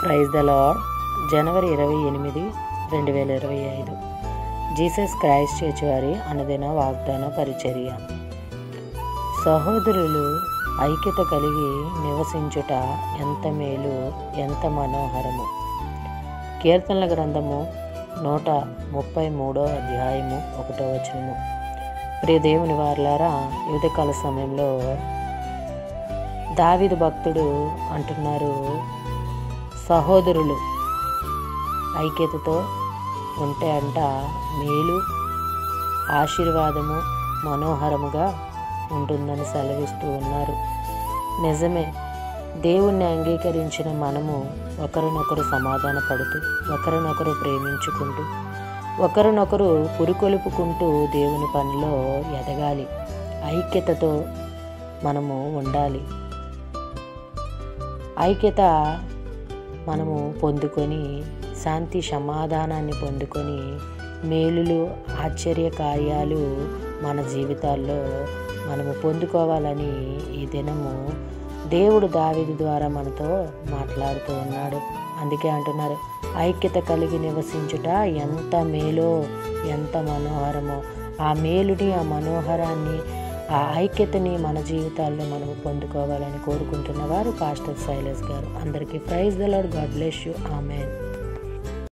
Praise the Lord. జనవరి 28, 2025 Jesus Christ church వారి అనుదిన వాగ్దాన పరిచర్య. సహోదరులు ఐక్యత కలిగి నివసించుట ఎంత మేలు, ఎంత మనోహరము. కీర్తనల గ్రంథము 133 అధ్యాయము 1వ వచనము. ప్రియ దేవుని వారలారా, యువతకాల సమయంలో దావీదు భక్తుడు అంటున్నారు, సహోదరులు ఐక్యతతో ఉంటే మేలు, ఆశీర్వాదము, మనోహరముగా ఉంటుందని సెలవిస్తూ ఉన్నారు. నిజమే, దేవుణ్ణి అంగీకరించిన మనము ఒకరినొకరు సమాధాన పడుతూ, ఒకరినొకరు ప్రేమించుకుంటూ, ఒకరినొకరు పురికొలుపుకుంటూ దేవుని పనిలో ఎదగాలి. ఐక్యతతో మనము ఉండాలి. ఐక్యత మనము పొందుకొని, శాంతి సమాధానాన్ని పొందుకొని, మేలులు, ఆశ్చర్య కార్యాలు మన జీవితాల్లో మనము పొందుకోవాలని ఈ దినము దేవుడు దావీదు ద్వారా మనతో మాట్లాడుతూ ఉన్నాడు. అందుకే అంటున్నారు, ఐక్యత కలిగి నివసించుట ఎంత మేలో, ఎంత మనోహరమో. ఆ మేలుని, ఆ మనోహరాన్ని, ఆ ఐక్యతని మన జీవితాల్లో మనము పొందుకోవాలని కోరుకుంటున్న వారు పాస్టర్ శైలేష్ గారు. అందరికీ praise the Lord. God bless you. Amen.